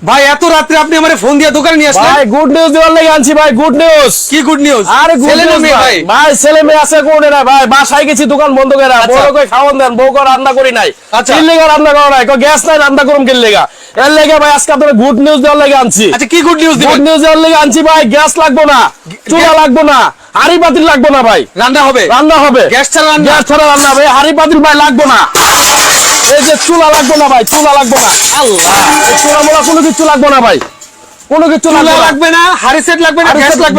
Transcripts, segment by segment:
ভাই এত রাতে আপনি আমারে ফোন দিয়ে দোকানে নিয়ে আসলেন? ভাই গুড নিউজ দেওয়ার লাগি আনছি ভাই, গুড নিউজ। কি গুড নিউজ? আরে ছেলে মেয়ে ভাই, ভাই ছেলে মেয়ে আছে কোনে না ভাই, বাসায় গেছি দোকান বন্ধ করে, বড় কই খাওয়ান দেন, বউ কো রান্না করি নাই, কি লাগা রান্না করো নাই, কো গ্যাস নাই রান্না করুম কি লাগা, এর লাগা ভাই আজকে আপনাদের গুড নিউজ দেওয়ার লাগি আনছি। আচ্ছা কি গুড নিউজ দিবেন? গুড নিউজ দেওয়ার লাগি আনছি ভাই, গ্যাস লাগবে না, চুলা লাগবে না, হাড়ি পাতিল লাগবে না ভাই, রান্না হবে, রান্না হবে, গ্যাস ছাড়া রান্না, গ্যাস ছাড়া রান্না হবে, হাড়ি পাতিল ভাই লাগবে না, এই যে চুলা লাগবে না ভাই, চুলা লাগবে না, আল্লাহ চুলা মোলা কোনো কিছু লাগবে না ভাই, কোনো কিছু লাগবে না, হাড়ি সেট লাগবে না,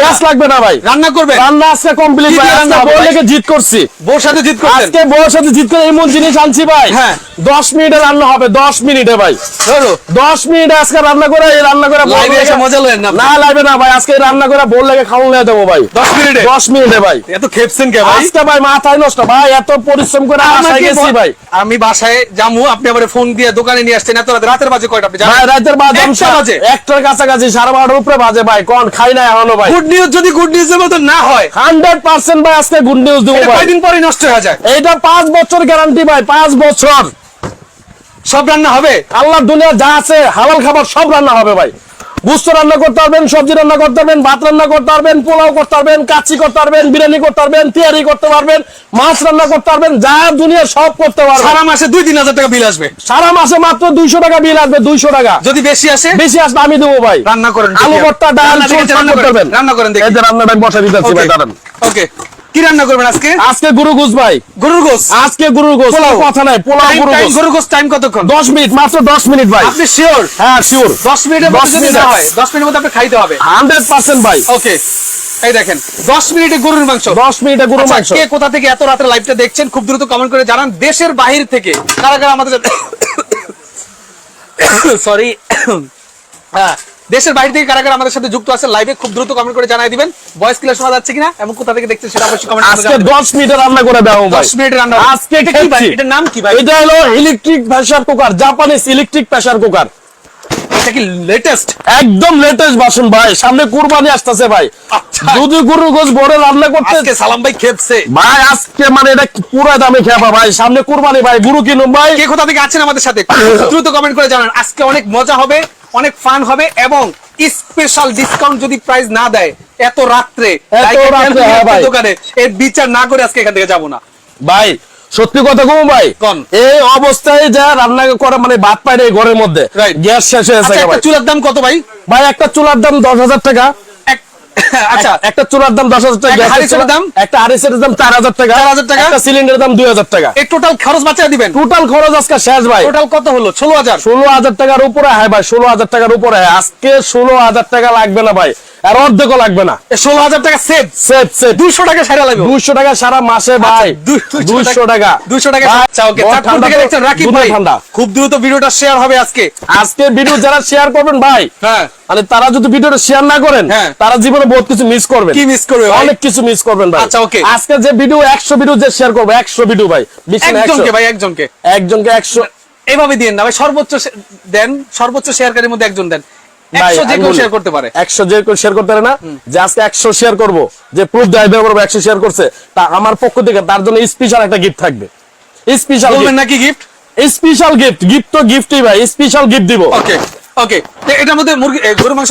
গ্যাস লাগবে না ভাই, রান্না করবে, রান্না আজকে কমপ্লিট ভাই, আজকে বউ লেগে জিত করছি, বউর সাথে জিত করছেন, আজকে বউর সাথে জিত করে এমন জিনিস আনছি ভাই, হ্যাঁ 10 মিনিটে রান্না হবে, 10 মিনিটে ভাই, ধরো 10 মিনিটে আজকে রান্না করে, এই রান্না করে লাইভে এসে মজা লয়েন না, না লাগবে না ভাই, আজকে রান্না করে বউ লেগে খাওয়ান লয়ে দেবো ভাই, 10 মিনিটে, 10 মিনিটে ভাই, এত খেপছেন কে ভাই? আজকে ভাই মাথায় নষ্ট ভাই, এত পরিশ্রম করে বাসায় গেছি ভাই, আমি বাসায় যামু, আপনি আমারে ফোন দিয়ে দোকানে নিয়ে আসছেন, এত রাতের বাজে কয়টা আপনি জানেন? ভাই রাতের বাজে 1টা বাজে, 1টার কাছাকাছি, 12:30 উপরে বাজে ভাই, কোন খাই নাই এখনো ভাই। গুড নিউজ যদি গুড নিউজের মতো না হয় 100% ভাই আজকে গুড নিউজ দেব ভাই, কয়দিন পরে নষ্ট হয়ে যায়, এইটা 5 বছর গ্যারান্টি ভাই, 5 বছর সব রান্না হবে, আল্লাহর দুনিয়া যা আছে হালাল খাবার সব রান্না হবে ভাই, গোশত রান্না করতে পারবেন, সবজি রান্না করতে পারবেন, ভাত রান্না করতে পারবেন, পোলাও করতে পারবেন, কাচ্চি করতে পারবেন, বিরিয়ানি করতে পারবেন, তিহারি করতে পারবেন, মাছ রান্না করতে পারবেন, যা দুনিয়া সব করতে পারবেন। সারা মাসে 2-3 হাজার টাকা বিল আসবে, সারা মাসে মাত্র 200 টাকা বিল আসবে, 200 টাকা, যদি বেশি আসে বেশি আসবে আমি দেবো ভাই, রান্না করেন, আলু ভর্তা, ডাল রান্না করবেন, রান্না করেন দেখি, এই যে রান্নাটা বসা দিতেছি ভাই, দাঁড়ান। ওকে কি রান্না করবেন আজকে? আজকে গরু গোস ভাই, গরুর গোস, আজকে গরুর গোস, কথা নাই, পোলাও গরুর গোস, গরুর গোস টাইম কতক্ষণ? 10 মিনিট, মাত্র 10 মিনিট ভাই। আপনি শিওর? হ্যাঁ শিওর, 10 মিনিটের মধ্যে যদি না হয় 10 মিনিটের মধ্যে আপনি খাইতে হবে 100% ভাই। ওকে এই দেখেন 10 মিনিটে গরুর মাংস, 10 মিনিটে গরুর মাংস। কে কোথা থেকে এত রাতে লাইভটা দেখছেন খুব দ্রুত কমেন্ট করে জানান, দেশের বাহির থেকে কারা কারা আমাদের সরি হ্যাঁ দেশের বাইরে থেকে কারা কারা আমাদের সাথে যুক্ত আছে লাইভে খুব দ্রুত কমেন্ট করে জানাই দিবেন, ভয়েস ক্লিয়ার শোনা যাচ্ছে কিনা এবং কোথা থেকে দেখছেন সেটা অবশ্যই কমেন্ট করে আজকে 10 মিনিটে রান্না করে দাও ভাই, 10 মিনিটে রান্না আজকে এটা কি ভাই, এটার নাম কি ভাই? এটা হলো electric pressure cooker, Japanese electric pressure cooker, এটা কি লেটেস্ট? একদম লেটেস্ট ভার্সন ভাই, সামনে কুরবানি আসতেছে ভাই, যদি গরুর গোশত বড় রান্না করতে আজকে সালাম ভাই খেপছে ভাই, আজকে মানে এটা পুরো দামে খাবা ভাই, সামনে কুরবানি ভাই, গরু কিনুম ভাই। কে কোথা থেকে আছেন আমাদের সাথে দ্রুত কমেন্ট করে জানান, আজকে অনেক মজা হবে, অনেক ফান হবে এবং স্পেশাল ডিসকাউন্ট যদি প্রাইস না দেয় এত রাত্রে দোকানে এর বিচার না করে আজকে এখান থেকে যাবো না ভাই, সত্যি কথা কম ভাই, এই অবস্থায় যা রান্না করে মানে ভাত পায় এই ঘরের মধ্যে, গ্যাস শেষ হয়ে গেছে ভাই। চুলার দাম কত ভাই? ভাই একটা চুলার দাম 10,000 টাকা, আচ্ছা একটা চুলার দাম 10,000 টাকা, একটা হাড়ির দাম 4,000 টাকা, 4,000 টাকা, একটা সিলিন্ডারের দাম 2,000 টাকা, এই টোটাল খরচ বাঁচিয়ে দিবেন? টোটাল খরচ আজকে শেষ ভাই, টোটাল কত হলো? 16,000 টাকার উপরে। হ্যাঁ ভাই 16,000 টাকার উপরে, আজকে 16,000 টাকা লাগবে না ভাই, আর অর্ধেকও লাগবে না, 16,000 টাকা সেভ সেভ সেভ 200 টাকা সারা লাগবে, 200 টাকা সারা মাসে ভাই, 200 টাকা 200 টাকা। আচ্ছা ওকে, চাঁদপুর থেকে দেখছেন রাকিব ভাই, খুব দ্রুত ভিডিওটা শেয়ার হবে আজকে ভিডিও যারা শেয়ার করবেন ভাই, হ্যাঁ মানে তারা যদি ভিডিওটা শেয়ার না করেন তারা জীবনে বহুত কিছু মিস করবেন। কি মিস করবে? অনেক কিছু মিস করবেন ভাই। আচ্ছা ওকে, আজকে যে ভিডিও 100 ভিডিও যে শেয়ার করবে, 100 ভিডিও ভাই, একজনকে ভাই, একজনকে 100 এইভাবে দেন না ভাই, সর্বোচ্চ দেন, সর্বোচ্চ শেয়ারকারীর মধ্যে একজন দেন, 100 যে কেউ শেয়ার করতে পারে, 100 যে কেউ শেয়ার করতে পারে না, যে আজকে 100 শেয়ার করব, যে প্রুফ দেয় দেব 100 শেয়ার করছে, তা আমার পক্ষ থেকে তার জন্য স্পেশাল একটা গিফট থাকবে। স্পেশাল বলবেন নাকি গিফট? স্পেশাল গিফট, গিফট তো গিফটই ভাই, স্পেশাল গিফট দিব। ওকে ওকে, তো এটার মধ্যে মুরগি গরু মাংস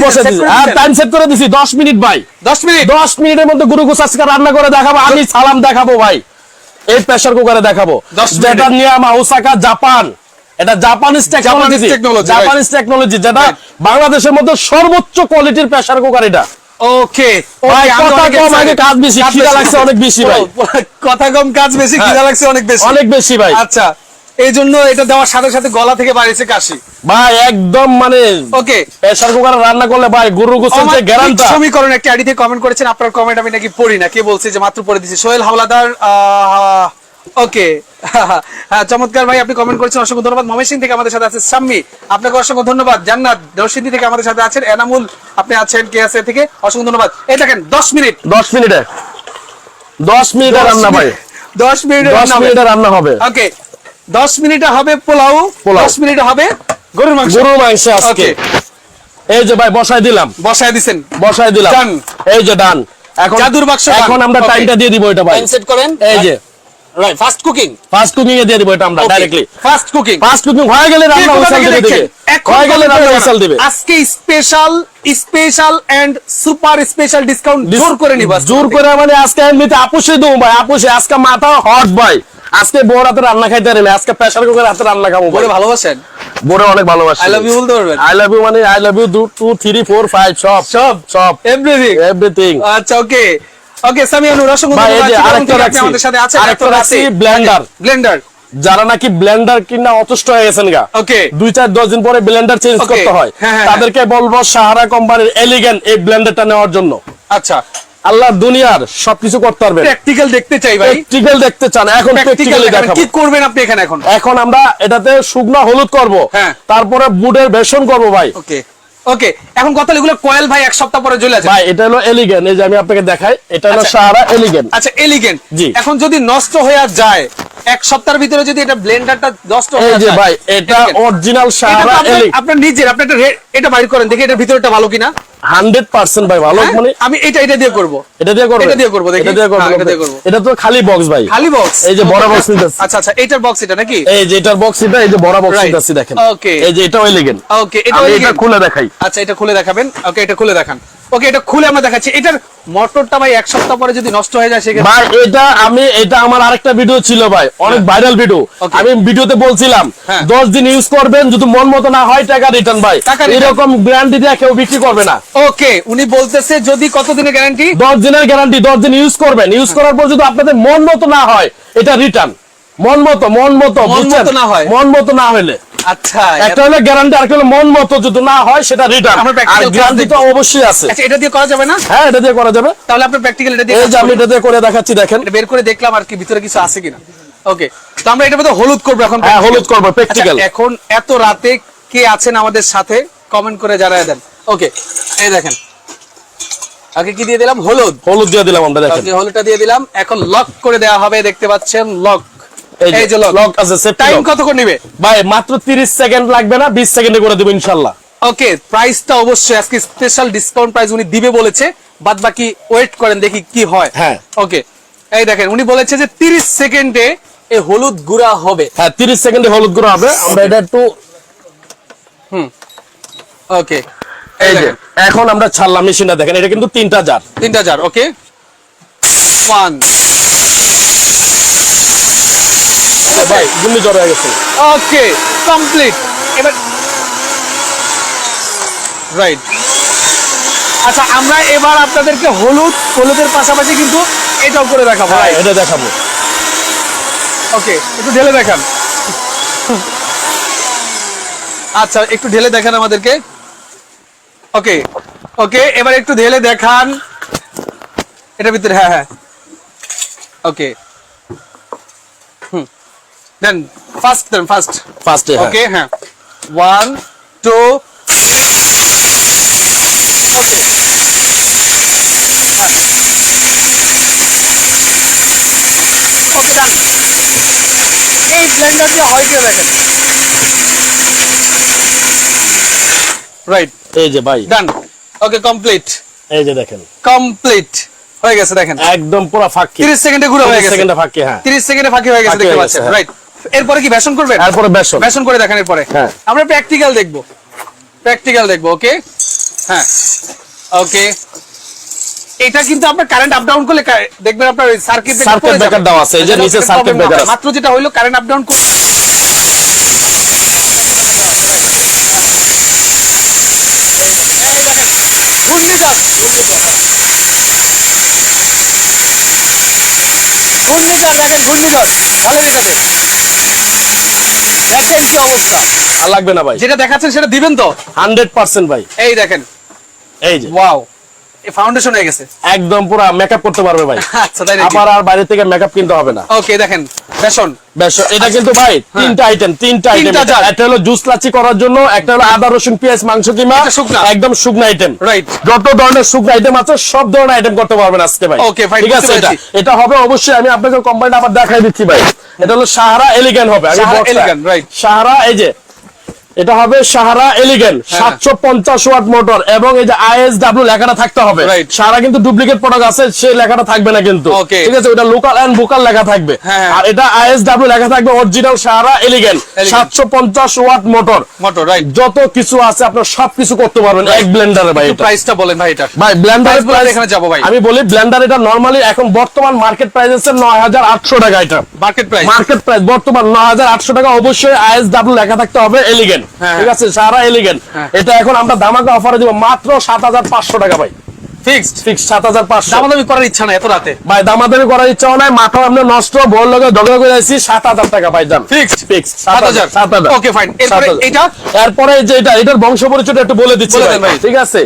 বসে দিছি, আর টাইম সেট করে দিছি 10 মিনিট ভাই, 10 মিনিটের মধ্যে গরু গোশত আজকে রান্না করে দেখাবো, আমি সালাম দেখাবো ভাই, এই প্রেসার কুকারে দেখাবো, যেটা নিয়ামা ওসাকা জাপান, এটা জাপানিজ টেকনোলজি, যেটা বাংলাদেশের মধ্যে সর্বোচ্চ কোয়ালিটির প্রেসার কুকার এটা। ওকে ভাই, কথা কম আগে কাজ বেশি, খিদা লাগছে অনেক বেশি ভাই, কথা কম কাজ বেশি, খিদা লাগছে অনেক বেশি ভাই। আচ্ছা এই জন্য এটা দেওয়ার সাথে সাথে গলা থেকে বাড়িছে কাশি ভাই, একদম মানে ওকে, প্রেসার কুকারে রান্না করলে ভাই গরুর গোশতের যে গ্যারান্টি। সমীকরণ একটা আইডি থেকে কমেন্ট করেছেন, আপনার কমেন্ট আমি নাকি পড়ি না, কে বলছে যে মাত্র পড়ে দিছি? সোহেল হাওলাদার, ওকে হ্যাঁ চমৎকার ভাই, আপনি কমেন্ট করেছেন, অসংখ্য ধন্যবাদ। ময়মনসিং থেকে আমাদের সাথে আছে শাম্মী, আপনাকে অসংখ্য ধন্যবাদ। জান্নাত নরসিংদী থেকে আমাদের সাথে আছেন, এনামুল আপনি আছেন কেএসএ থেকে, অসংখ্য ধন্যবাদ। এই দেখেন 10 মিনিটে রান্না ভাই, 10 মিনিটে রান্না হবে। ওকে 10 মিনিটে হবে পোলাও, 10 মিনিটে হবে গরুর মাংস আজকে। এই যে ভাই বসায় দিলাম, বসায় দিলাম, এই যে ডান। এখন জাদুর বাক্স, এখন আমরা টাইমটা দিয়ে দিব, এটা ভাই টাইম সেট করেন, এই যে রাইট, ফাস্ট কুকিং এ দিয়ে দিব এটা আমরা ডাইরেক্টলি। ফাস্ট কুকিং হয়ে গেলে রান্না হুইসেল দিবে দেখে, হয়ে গেলে রান্না হুইসেল দিবে। আজকে special and super special discount জোর করে নিবা, জোর করে মানে আজকে এমনিতে আপুষে দেবো ভাই, আপুষে আজকে মাথা হট ভাই, আজকে বড় হাতে রান্না খাইতে পারি না, আজকে প্রেসার কুকারে হাতে রান্না খাবো। বড় ভালোবাসেন? বড় অনেক ভালোবাসি। আই লাভ ইউ বলতে পারবেন? আই লাভ ইউ মানে আই লাভ ইউ 2 3 4 5 সব আচ্ছা, ওকে সামিয়ানুর, অসংখ্য ধন্যবাদ। আপনি আমাদের সাথে আছেন। ব্লেন্ডার যারা নাকি ব্লেন্ডার কিনা অতুষ্ট হয়ে গেছেন গা, ওকে 2-4-10 দিন পরে ব্লেন্ডার চেঞ্জ করতে হয়, তাদেরকে বলবো সাহারা কোম্পানির এলিগেন্ট এই ব্লেন্ডারটা নেওয়ার জন্য। আচ্ছা, আল্লাহ দুনিয়ার সবকিছু করতে পারবে। প্র্যাকটিক্যাল দেখতে চাই ভাই, প্র্যাকটিক্যাল দেখতে চান, এখন প্র্যাকটিক্যালি দেখাবো। কি করবেন আপনি এখানে? এখন আমরা এটাতে শুকনা হলুদ করব, তারপরে বুটের বেসন করব ভাই। ওকে এখন কথা এগুলো কয়েল ভাই এক সপ্তাহ পরে চলে আসে ভাই। এটা হলো এলিগেন্ট, এই যে আমি আপনাকে দেখাই, এটা হলো সাহারা এলিগেন্ট। আচ্ছা, এলিগেন্ট। জি। এখন যদি নষ্ট হয়ে যায় এক সপ্তাহের ভিতরে, যদি এটা ব্লেন্ডারটা নষ্ট হয়ে যায়, এই যে ভাই এটা অরিজিনাল সাহারা এলিগেন্ট। আপনার নিজের, আপনি এটা বাইর করেন দেখি এটার ভিতরটা ভালো কিনা। 100% ভাই ভালো। মানে আমি এটা দিয়ে করব, এটা দিয়ে করব, দেখি এটা দিয়ে করব। এটা তো খালি বক্স ভাই, খালি বক্স। এই যে বড় বক্স নিতেছি। আচ্ছা, এটার বক্স এটা নাকি? এই যে এটার বক্স এটা, এই যে বড় বক্স নিতেছি দেখেন। ওকে, এই যে এটাও এলিগেন্ট। ওকে, এটা খুলে দেখাই। আচ্ছা, এটা খুলে দেখাবেন। ওকে, এটা খুলে দেখান। ওকে, এটা খুলে আমরা দেখাচ্ছি। এটার মোটরটা ভাই এক সপ্তাহ পরে যদি নষ্ট হয়ে যায় সেক্ষেত্রে ভাই এটা আমার আরেকটা ভিডিও ছিল ভাই, অনেক ভাইরাল ভিডিও। আমি ভিডিওতে বলছিলাম 10 দিন ইউজ করবেন, যদি মন মতো না হয় টাকা রিটার্ন ভাই। এরকম গ্যারান্টি দিয়ে কেউ বিক্রি করবে না। ওকে, উনি বলতেছে যদি কত দিনের গ্যারান্টি? 10 দিনের গ্যারান্টি। 10 দিন ইউজ করবেন, ইউজ করার পর যদি আপনাদের মন মতো না হয় এটা রিটার্ন। মন মতো না হয়, মন মতো না হলে। আচ্ছা, একটা হলো গ্যারান্টি, আর একটা হলো মন মতো যদি না হয় সেটা রিটার্ন। আর গ্যারান্টি তো অবশ্যই আছে। আচ্ছা, এটা দিয়ে করা যাবে না? হ্যাঁ, এটা দিয়ে করা যাবে। তাহলে আপনি প্র্যাকটিক্যাল এটা দিয়ে, এই যে আমি এটা দিয়ে করে দেখাচ্ছি দেখেন। এটা বের করে দেখলাম আর কি ভিতরে কিছু আছে কিনা। ওকে, তো আমরা এটার মধ্যে হলুদ করব এখন। হ্যাঁ, হলুদ করব প্র্যাকটিক্যাল। এখন এত রাতে কে আছেন আমাদের সাথে কমেন্ট করে জানায় দেন। ওকে, এই দেখেন, আগে কি দিয়ে দিলাম? হলুদ দিয়ে দিলাম আমরা দেখেন। ওকে, হলুদটা দিয়ে দিলাম। এখন লক করে দেওয়া হবে, দেখতে পাচ্ছেন লক। এই যে লক আছে। টাইম কতক্ষণ নেবে ভাই? মাত্র 30 সেকেন্ড লাগবে না, 20 সেকেন্ডে করে দেব ইনশাআল্লাহ। ওকে, প্রাইসটা অবশ্যই আজকে স্পেশাল ডিসকাউন্ট প্রাইস উনি দিবে বলেছে, বাদ বাকি ওয়েট করেন দেখি কি হয়। হ্যাঁ, ওকে, এই দেখেন উনি বলেছে যে 30 সেকেন্ডে এই হলুদ গুঁড়া হবে। হ্যাঁ, 30 সেকেন্ডে হলুদ গুঁড়া হবে। আমরা এটা একটু ওকে, এই যে এখন আমরা ছাড়লাম মেশিনটা দেখেন। এটা কিন্তু 3টা জার। ওকে, 1 ভাই গুন্নি জ্বর হয়ে গেছে। ওকে, কমপ্লিট। এবার রাইট। আচ্ছা, আমরা এবার আপনাদেরকে হলুদের পাশাপাশি কিন্তু এটাও করে দেখাবো। এটা দেখাবো। ওকে, একটু ঢেলে দেখান। আচ্ছা, একটু ঢেলে দেখান আমাদেরকে। ওকে, এবার একটু ঢেলে দেখান এটার ভিতরে। হ্যাঁ, ওকে, দেন ফার্স্ট। ওকে, হ্যাঁ, 1 2 ওকে, ডান। এই ব্লেন্ডার দিয়ে হয় কি দেখেন। রাইট, এই যে ভাই ডান। ওকে, কমপ্লিট। এই যে দেখেন কমপ্লিট হয়ে গেছে দেখেন, একদম পুরো ফাঁকি। 30 সেকেন্ডে গুঁড়ো হয়ে গেছে। 30 সেকেন্ডে ফাঁকি হয়ে গেছে, দেখতে পাচ্ছেন। রাইট, এরপরে কি বেসন করবেন? এরপরে বেসন করে দেখেন। এরপরে আমরা প্র্যাকটিক্যাল দেখব। ওকে, হ্যাঁ, ওকে। এটা কিন্তু আপনার কারেন্ট আপ ডাউন করলে দেখবেন আপনার সার্কিট ব্রেকার দেওয়া আছে। এই যে নিচে সার্কিট ব্রেকার মাত্র যেটা হইলো কারেন্ট আপ ডাউন করলে ঘূর্ণিঝড় দেখেন, ঢালের এটাতে দেখেন কি অবস্থা। আর লাগবে না ভাই, যেটা দেখাচ্ছেন সেটা দিবেন তো 100% ভাই। এই দেখেন, এই যে ওয়াও, এই ফাউন্ডেশন হয়ে গেছে, একদম পুরো মেকআপ করতে পারবে ভাই। আচ্ছা, তাই নাকি? আবার আর বাইরে থেকে মেকআপ কিনতে হবে না। ওকে, দেখেন বেসন। এটা কিন্তু ভাই তিনটা আইটেম। একটা হলো জুস লাচি করার জন্য, একটা হলো আদা রসুন পেঁয়াজ মাংস কিমা, একদম শুকনো আইটেম। রাইট, যত ধরনের শুকনো আইটেম আছে সব ধরনের আইটেম করতে পারবেন আজকে ভাই। ওকে, ফাইন, ঠিক আছে। এটা হবে অবশ্যই, আমি আপনাকে কোম্পানিটা আবার দেখাই দিচ্ছি ভাই। এটা হলো সাহারা এলিগেন্ট হবে। আমি এলিগেন্ট, রাইট, সাহারা। এই যে এটা হবে সাহারা এলিগেন্ট 750 ওয়াট মোটর এবং এই যে আইএসডব্লিউ লেখাটা থাকতে হবে। সাহারা কিন্তু ডুপ্লিকেট প্রোডাক্ট আছে, সেই লেখাটা থাকবে না কিন্তু, ঠিক আছে? ওটা লোকাল এন্ড ভোকাল লেখা থাকবে, আর এটা আইএসডব্লিউ লেখা থাকবে original Sahara elegant 750 watt motor. Right, যত কিছু আছে আপনারা সবকিছু করতে পারবেন এক ব্লেন্ডারে। ভাই প্রাইসটা বলেন ভাই, এটা ভাই ব্লেন্ডারের প্রাইস এখানে যাব ভাই। আমি বলি ব্লেন্ডার এটা নরমালি এখন বর্তমান মার্কেট প্রাইস আছে 9800 টাকা। এটা মার্কেট প্রাইস বর্তমান 9800 টাকা। অবশ্যই আইএসডব্লিউ লেখা থাকতে হবে এলিগেন্ট, ঠিক আছে? সারা এলিগেন্ট। এটা এখন আমরা ধামাকা অফারে দিব মাত্র 7500 টাকা ভাই। ফিক্সড 7500। দামাদামি করার ইচ্ছা নাই এত রাতে ভাই, দামাদামি করার ইচ্ছা নাই, মাথা আমরা নষ্ট ভোর লগে ঝগড়া করে আইছি। 7000 টাকা ভাই দাম ফিক্সড 7000। Okay fine. এরপরে যে এটার বংশ পরিচয়টা একটু বলে দিচ্ছি ভাই, ঠিক আছে?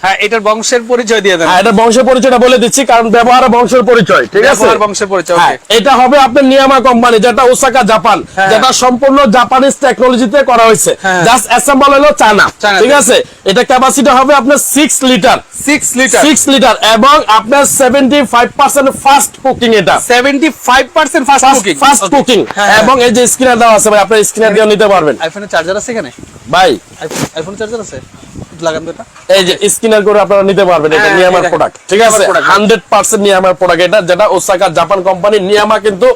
হ্যাঁ, এটার বংশের পরিচয় দিয়ে দেন। হ্যাঁ, এটার বংশের পরিচয়টা বলে দিচ্ছি, কারণ ব্যবহার বংশের পরিচয়, ঠিক আছে? ব্যবহার বংশের পরিচয়। ওকে, এটা হবে আপনার নিয়ামা কোম্পানি, যেটা ওসাকা জাপান, যেটা সম্পূর্ণ জাপানিজ টেকনোলজিতে করা হয়েছে, জাস্ট অ্যাসেম্বল হলো চায়না, ঠিক আছে? এটা ক্যাপাসিটি হবে আপনার 6 লিটার 6 লিটার এবং আপনার 75% ফাস্ট কুকিং। এটা 75% ফাস্ট কুকিং এবং এই যে স্ক্রিনার দেওয়া আছে ভাই, আপনি স্ক্রিনার দিয়ে নিতে পারবেন। আইফোনের চার্জার আছে এখানে ভাই, আইফোন চার্জার আছে লাগান তো। এটা এই যে স্ক্যানার করে আপনারা নিতে পারবেন। এটা নিয়ামার প্রোডাক্ট, ঠিক আছে? 100% নিয়ামার প্রোডাক্ট এটা, যেটা ওসাকা জাপান কোম্পানি। নিয়ামা কিন্তু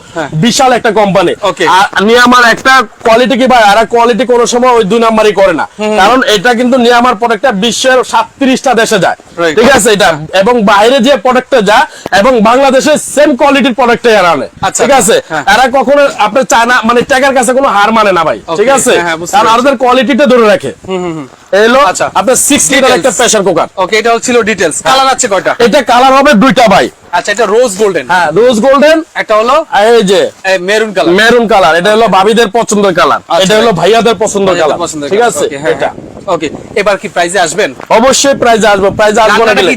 বিশাল একটা কোম্পানি, আর নিয়ামার একটা কোয়ালিটি কি ভাই, আর কোয়ালিটি কোন সময় ওই 2 নাম্বারই করে না, কারণ এটা কিন্তু নিয়ামার প্রোডাক্টটা বিশ্বের 37টা দেশে যায়, ঠিক আছে? এটা এবং বাইরে যে প্রোডাক্টটা যায় এবং বাংলাদেশে সেম কোয়ালিটির প্রোডাক্টটা এরা আনে, ঠিক আছে? এরা কখনো আপনার চায়না মানে টাকার কাছে কোনো হার মানে না ভাই, ঠিক আছে? কারণ ওদের কোয়ালিটিটা ধরে রাখে। এলো আপনার 6 লিটার একটা প্রেসার কুকার। ওকে, এটা ছিল ডিটেইলস। কালার আছে কয়টা? এটা কালার হবে 2টা ভাই। আচ্ছা, এটা রোজ গোল্ডেন। হ্যাঁ, রোজ গোল্ডেন। একটা হলো এই যে মেরুন কালার। এটা হলো ভাবিদের পছন্দের কালার, এটা হলো ভাইয়াদের পছন্দের কালার, ঠিক আছে? এটা ওকে, এবার কি প্রাইজে আসবেন? অবশ্যই প্রাইজে আসবে। প্রাইজে আসবো না গেলে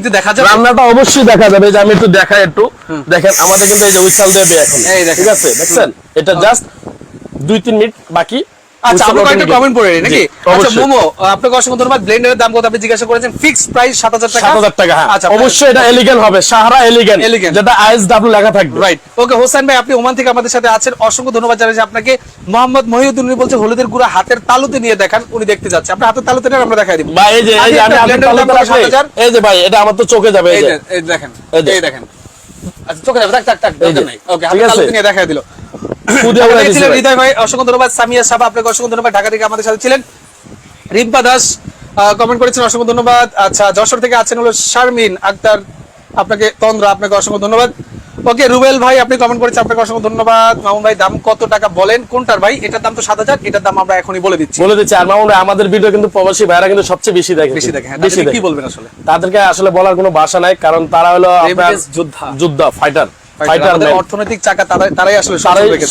রান্নাটা অবশ্যই দেখা যাবে। যে আমি একটু দেখাই, একটু দেখেন আমাদের কিন্তু এই যে উইসাল দেবে এখন, ঠিক আছে? দেখছেন, এটা জাস্ট 2-3 মিনিট বাকি। আচ্ছা, আমরা কয়েকটা কমেন্ট পড়ে নাকি? আচ্ছা মোমো, আপনাকে অসংখ্য ধন্যবাদ। ব্লেন্ডারের দাম কত আপনি জিজ্ঞাসা করেছেন? ফিক্সড প্রাইস 7000 টাকা। 7000 টাকা। আচ্ছা, অবশ্যই এটা এলিগেন্ট হবে, সাহারা এলিগেন্ট, যেটা আইএসডব্লিউ লেখা থাকবে। রাইট। ওকে, হোসেন ভাই আপনি ওমান থেকে আমাদের সাথে আছেন, অসংখ্য ধন্যবাদ জানাচ্ছি আপনাকে। মোহাম্মদ মহিউদ্দিন উনি বলছে হলুদের গুঁড়া হাতের তালুতে নিয়ে দেখান, উনি দেখতে যাচ্ছে। আপনি হাতের তালুতে নেন, আমরা দেখাই দিব ভাই। এই যে আমি হাতের তালুতে রাখছি, এই যে ভাই, এটা আমার তো চোখে যাবে। এই যে এই দেখেন, এই দেখেন। আচ্ছা, চোখে যাবে, টাক দরকার নাই। ওকে, হাতের তালুতে নিয়ে দেখাই দিল। হৃদয় ভাই অসংখ্য ধন্যবাদ। সামিয়া সাবা আপনাকে অসংখ্য ধন্যবাদ, ঢাকা থেকে আমাদের সাথে ছিলেন। রিম্পা দাস কমেন্ট করেছেন, অসংখ্য ধন্যবাদ। আচ্ছা, যশোর থেকে আছেন হলো শারমিন আক্তার, আপনাকে তন্দ্রা, আপনাকে অসংখ্য ধন্যবাদ। ওকে, রুবেল ভাই আপনি কমেন্ট করেছেন, আপনাকে অসংখ্য ধন্যবাদ। মামুন ভাই দাম কত টাকা বলেন? কোনটার ভাই? এটার দাম তো 7000, এটার দাম আমরা এখনই বলে দিচ্ছি। আর মামুন ভাই, আমাদের ভিডিও কিন্তু প্রবাসী ভাইরা কিন্তু সবচেয়ে বেশি দেখে। কি বলবেন আসলে? তাদেরকে আসলে বলার কোনো ভাষা নাই, কারণ তারা হলো আপনার যোদ্ধা, ফাইটার, অর্থনৈতিক চাকা তারাই আসলে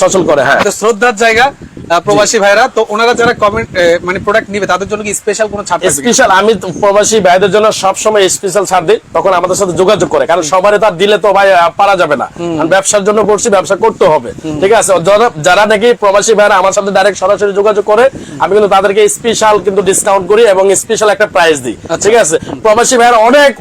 সচল করে। হ্যাঁ, শ্রদ্ধার জায়গা প্রবাসী ভাইরা। তো ওনারা যারা কমেন্ট মানে প্রোডাক্ট নিবে তাদের জন্য কি স্পেশাল কোনো ছাড় থাকবে? স্পেশাল আমি প্রবাসী ভাইদের জন্য সব সময় স্পেশাল ছাড় দিই, তখন আমাদের সাথে যোগাযোগ করে, কারণ সবারই তার দিলে তো ভাই পারা যাবে না। ব্যবসার জন্য করছি, ব্যবসা করতে হবে, ঠিক আছে? যারা নাকি প্রবাসী ভাইরা আমার সাথে ডাইরেক্ট সরাসরি যোগাযোগ করে, আমি কিন্তু তাদেরকে স্পেশাল কিন্তু ডিসকাউন্ট করি এবং স্পেশাল একটা প্রাইস দিই, ঠিক আছে? প্রবাসী ভাইরা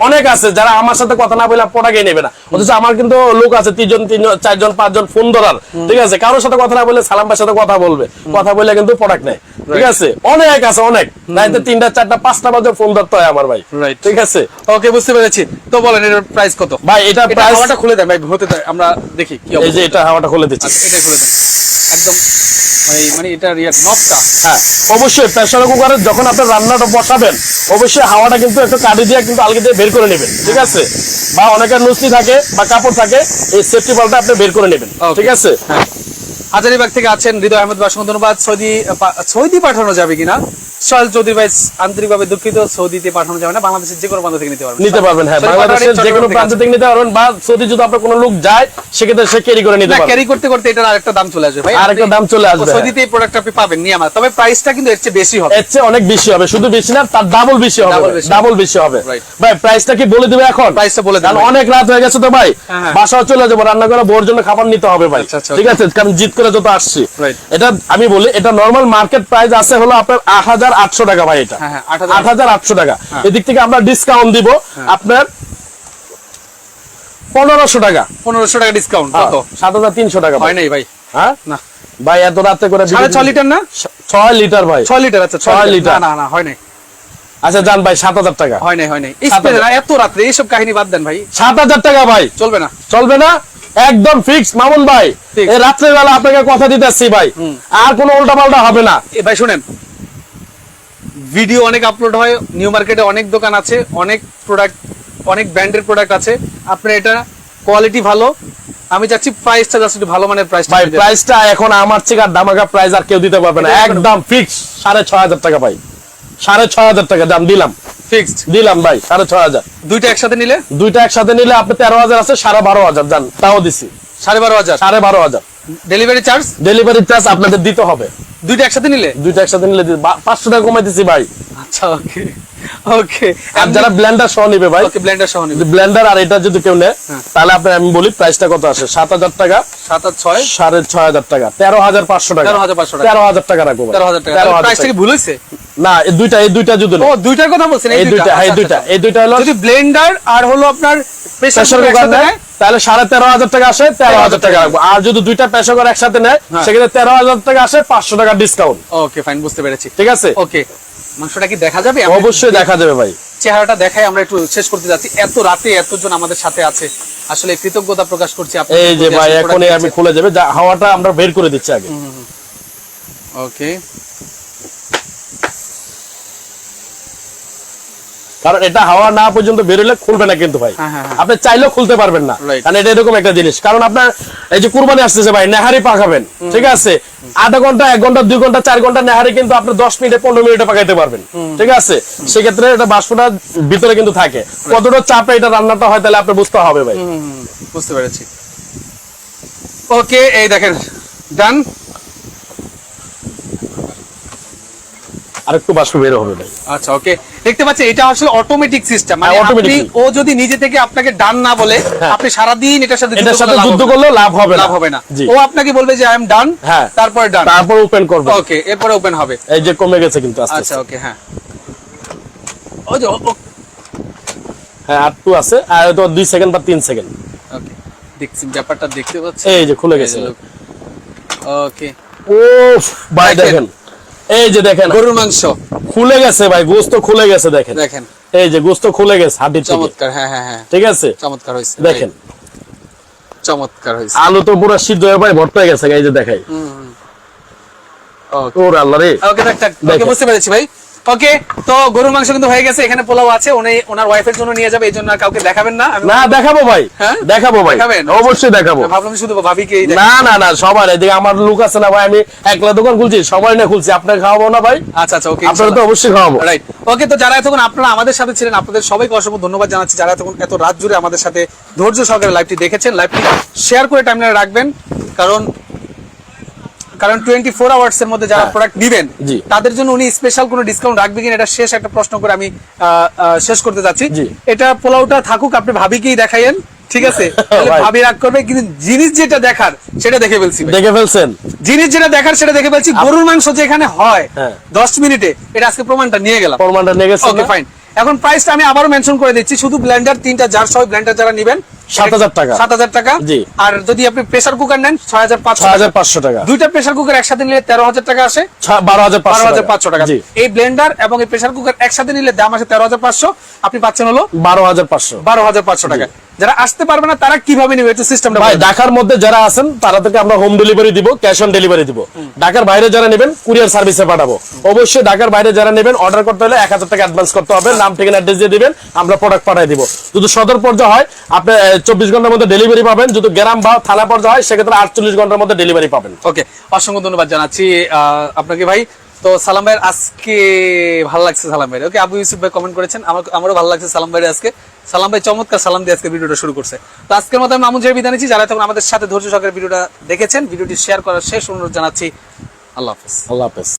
অনেক আছে যারা আমার সাথে কথা না বলে প্রোডাক্টই নেবে না, অথচ আমার কিন্তু লোক আছে 3 জন 4 জন 5 জন ফোন ধরার, ঠিক আছে? কারোর সাথে কথা না বলে সালাম ভাইয়ের সাথে কথা বলবে, কথা বলে কিন্তু প্রোডাক্ট নেয়, ঠিক আছে? অনেক আছে, অনেক রাইতে 3টা 4টা 5টা বাজে ফোন ধরতে হয় আমার ভাই, ঠিক আছে? ওকে, বুঝতে পেরেছি। তো বলেন এর প্রাইস কত ভাই? এটা প্রাইস হাওয়াটা খুলে দেন ভাই, হতে দেন, আমরা দেখি কি অবস্থা। এই যে এটা হাওয়াটা খুলে দিচ্ছি, এটা খুলে দেন একদম, মানে এটা রিয়াল নবটা। হ্যাঁ, অবশ্যই প্রেসার কুকারে যখন আপনি রান্নাটা বসাবেন, অবশ্যই হাওয়াটা কিন্তু একটু কাঠি দিয়ে কিন্তু আলগা দিয়ে বের করে নেবেন, ঠিক আছে? বা অনেকের নুসলি থাকে বা কাপড় থাকে, এই সেফটি বলটা আপনি বের করে নেবেন, ঠিক আছে? হাজারীবাগ থেকে আছেন হৃদয় আহমেদ, অসংখ্য ধন্যবাদ। সৌদি পাঠানো যাবে কিনা? সোহেল চৌধুরী ভাই আন্তরিকভাবে দুঃখিত, সৌদিতে পাঠানো যাবে না, বাংলাদেশের যে কোনো প্রান্ত থেকে নিতে পারবেন। হ্যাঁ, বাংলাদেশের যে কোনো প্রান্ত থেকে নিতে পারবেন, বা সৌদি যদি আপনার কোনো লোক যায় সেক্ষেত্রে সে ক্যারি করে নিতে পারবে। ক্যারি করতে করতে এটার আরেকটা দাম চলে আসবে ভাই, আরেকটা দাম চলে আসবে। সৌদিতে এই প্রোডাক্ট আপনি পাবেন নিয়ামা, তবে প্রাইসটা কিন্তু এর চেয়ে বেশি হবে, এর চেয়ে অনেক বেশি হবে, শুধু বেশি না, তার ডাবল বেশি হবে, ডাবল বেশি হবে। ভাই প্রাইসটা কি বলে দিবে এখন? প্রাইসটা বলে দেন, অনেক রাত হয়ে গেছে তো ভাই, বাসায় চলে যাবো, রান্না করে বোর জন্য খাবার নিতে হবে ভাই, ঠিক আছে? কারণ জিত করে যত আসছি, এটা আমি বলি এটা নরমাল মার্কেট প্রাইস আছে হলো আপনার 8800 টাকা ভাই, 8800 টাকা। এদিক থেকে আমরা ডিসকাউন্ট দিব আপনার 1500 টাকা, 1500 টাকা ডিসকাউন্ট। কত? 7300 টাকা। হয় নাই ভাই? হ্যাঁ, না ভাই এত রাতে করে 6.5 লিটার না 6 লিটার ভাই 6 লিটার আচ্ছা 6 লিটার না না হয় নাই আচ্ছা জান ভাই 7000 টাকা হয় নাই স্পেশাল এত রাতে এইসব কাহিনী বাদ দেন ভাই 7000 টাকা ভাই চলবে না একদম ফিক্স মামুন ভাই এই রাত্রে বেলা আপনাকে কথা দিতেছি ভাই আর কোনো উল্টাপাল্টা হবে না ভাই শুনেন ভিডিও অনেক আপলোড হয় নিউ মার্কেটে অনেক দোকান আছে অনেক প্রোডাক্ট অনেক ব্র্যান্ডের প্রোডাক্ট আছে আপনার এটা কোয়ালিটি ভালো আমি চাচ্ছি প্রাইসটা জাস্ট একটু ভালো মানের প্রাইসটা ভাই প্রাইসটা এখন আমার থেকে আর দামাকা প্রাইস আর কেউ দিতে পারবে না একদম ফিক্স 6500 টাকা ভাই 6500 টাকা দাম দিলাম ফিক্সড দিলাম ভাই 6500 দুইটা একসাথে নিলে আপনি 13000 আছে 12500 জান তাও দিছি 12500 ডেলিভারি চার্জ আপনাদের দিতে হবে দুইটা একসাথে নিলে 500 টাকা কমাই দিছি ভাই আচ্ছা ওকে আর যারা ব্লেন্ডার সহ নিবে ভাই ওকে ব্লেন্ডার আর এটা যদি কেউ নেয় তাহলে আমি বলি প্রাইসটা কত আসে 7000 টাকা 6500 টাকা 13500 টাকা 13000 টাকা রাখবো 13000 টাকা প্রাইসটা কি ভুল হইছে না এই দুইটা যদি ও দুইটার কথা বলছেন এই দুইটা হলো যদি ব্লেন্ডার আর হলো আপনার প্রেসার কুকার নেয় তাহলে 13500 টাকা আসে 13000 টাকা রাখবো আর যদি দুইটা প্রেসার কুকার একসাথে নেয় সেক্ষেত্রে 13000 টাকা আসে 500 টাকা ডিসকাউন্ট ওকে ফাইন বুঝতে পেরেছি ঠিক আছে ওকে মাংসটা কি দেখা যাবে অবশ্যই দেখা যাবে ভাই চেহারাটা দেখাই আমরা একটু শেষ করতে যাচ্ছি এত রাতে এতজন আমাদের সাথে আছে আসলে কৃতজ্ঞতা প্রকাশ করছি আপনাদের এই যে ভাই এখনই আমি খুলে যাবে হাওয়াটা আমরা বের করে দিচ্ছি আগে ওকে কারণ এটা হাওয়া না পর্যন্ত বের হলে খুলবে না কিন্তু ভাই আপনি চাইলেও খুলতে পারবেন না কারণ এটা এরকম একটা জিনিস কারণ আপনার এই যে কুরবানি আসতেছে ভাই নেহারি পাকাবেন ঠিক আছে আধা ঘন্টা 1 ঘন্টা 2 ঘন্টা 4 ঘন্টা নেহারি কিন্তু আপনি 10 মিনিটে 15 মিনিটে পাকাইতে পারবেন ঠিক আছে সেক্ষেত্রে এটা বাষ্পটা ভিতরে কিন্তু থাকে কতটা চাপে এটা রান্নাটা হয় তাহলে আপনি বুঝতে হবে ভাই বুঝতে পেরেছি ওকে এই দেখেন ডান আরেকটু বাষ্প বের হবে ভাই আচ্ছা ওকে দেখতে পাচ্ছেন এটা আসলে অটোমেটিক সিস্টেম মানে আপনি ও যদি নিজে থেকে আপনাকে ডান না বলে আপনি সারা দিন এটার সাথে যুদ্ধ করলে লাভ হবে না ও আপনাকে বলবে যে আই এম ডান তারপরে ডান তারপর ওপেন করবে ওকে এরপরে ওপেন হবে এই যে কমে গেছে কিন্তু আস্তে আচ্ছা ওকে হ্যাঁ ও যে হ্যাঁ আর টু আছে আর তো 2 সেকেন্ড বা 3 সেকেন্ড ওকে দেখছি ব্যাপারটা দেখতে পাচ্ছেন এই যে খুলে গেছে ওকে ওফ ভাই দেখেন এই যে দেখেন গরুর মাংস খুলে গেছে ভাই গোশত খুলে গেছে দেখেন এই যে গোশত খুলে গেছে হাড়ি থেকে চমৎকার হ্যাঁ ঠিক আছে চমৎকার হইছে দেখেন চমৎকার হইছে আলু তো পুরো সিদ্ধ হয়ে ভাই ভর্তা হয়ে গেছে এই যে দেখাই ওরে আল্লাহ রে ওকে ওকে বুঝতে পেরেছি ভাই ওকে তো গরুর মাংস কিন্তু হয়ে গেছে এখানে পোলাও আছে উনি ওনার ওয়াইফের জন্য নিয়ে যাবে এইজন্য আর কাউকে দেখাবেন না না দেখাবো ভাই দেখাবো ভাই অবশ্যই দেখাবো ভাবলাম শুধু ভাবিকে না সবার এদিকে আমার লোক আছে না ভাই আমি একলা দোকান খুলছি সবাই না খুলছি আপনাকে খাওয়াবো না ভাই আচ্ছা ওকে আপনারা তো অবশ্যই খাওয়াবো রাইট ওকে তো যারা এতক্ষণ আপনারা আমাদের সাথে ছিলেন আপনাদের সবাইকে অসংখ্য ধন্যবাদ জানাচ্ছি যারা এতক্ষণ এত রাত জুড়ে আমাদের সাথে ধৈর্য সহকারে লাইভটি দেখেছেন লাইভটি শেয়ার করে টাইমলাইনে রাখবেন কারণ 24 আওয়ার্স এর মধ্যে যারা প্রোডাক্ট নেবেন তাদের জন্য উনি স্পেশাল কোনো ডিসকাউন্ট রাখবে কিনা এটা শেষ একটা প্রশ্ন করে আমি শেষ করতে যাচ্ছি এটা পোলাওটা থাকুক আপনি ভাবিকেই দেখাইয়েন ঠিক আছে ভাবি রাগ করবে কিন্তু জিনিস যেটা দেখার সেটা দেখে ফেলছেন জিনিস যেটা দেখার সেটা দেখে ফেলছি গরুর মাংস যেখানে হয় 10 মিনিটে এটা আজকে প্রমাণটা নিয়ে গেলাম ওকে ফাইন এখন প্রাইসটা আমি আবারো মেনশন করে দিচ্ছি শুধু ব্লেন্ডার 3টা জার সহ ব্লেন্ডার যারা নেবেন 7000 টাকা আর যদি আপনি প্রেসার কুকার নেন 6500 টাকা দুইটা প্রেসার কুকার একসাথে নিলে 13000 টাকা আসে 12500 টাকা এই ব্লেন্ডার এবং এই প্রেসার কুকার একসাথে নিলে দাম আসে 13500 আপনি পাচ্ছেন হলো 12500 টাকা যারা আসতে পারবে না তারা কিভাবে নেবে একটু সিস্টেমটা ভাই ঢাকার মধ্যে যারা আছেন তারা থেকে আমরা হোম ডেলিভারি দিব ক্যাশ অন ডেলিভারি দিব ঢাকার বাইরে যারা নেবেন কুরিয়ার সার্ভিসে পাঠাবো অবশ্যই ঢাকার বাইরে যারা নেবেন অর্ডার করতে হলে 1000 টাকা অ্যাডভান্স করতে হবে নাম ঠিকানা অ্যাড্রেস দিয়ে দিবেন আমরা প্রোডাক্ট পাঠিয়ে দিব যদি সদর পর্যায়ে হয় আপনি 24 ঘন্টার মধ্যে ডেলিভারি পাবেন যদি গ্রাম বা থানা পর্যায়ে হয় সেক্ষেত্রে 48 ঘন্টার মধ্যে ডেলিভারি পাবেন ওকে অসংখ্য ধন্যবাদ জানাচ্ছি আপনাকে ভাই তো সালাম ভাইয়ের আজকে ভালো লাগছে সালাম ভাই ওকে আবু ইউসুফ ভাই কমেন্ট করেছেন আমারও ভালো লাগছে সালাম ভাইয়ের আজকে সালাম ভাই চমৎকার সালাম দিয়ে আজকে ভিডিওটা শুরু করছে তো আজকের মতো আমি মামুন জাহের বিদায় নিচ্ছি যারা তখন আমাদের সাথে ধৈর্য সহকারে ভিডিওটা দেখেছেন ভিডিওটি শেয়ার করার শেষ অনুরোধ জানাচ্ছি আল্লাহ হাফেজ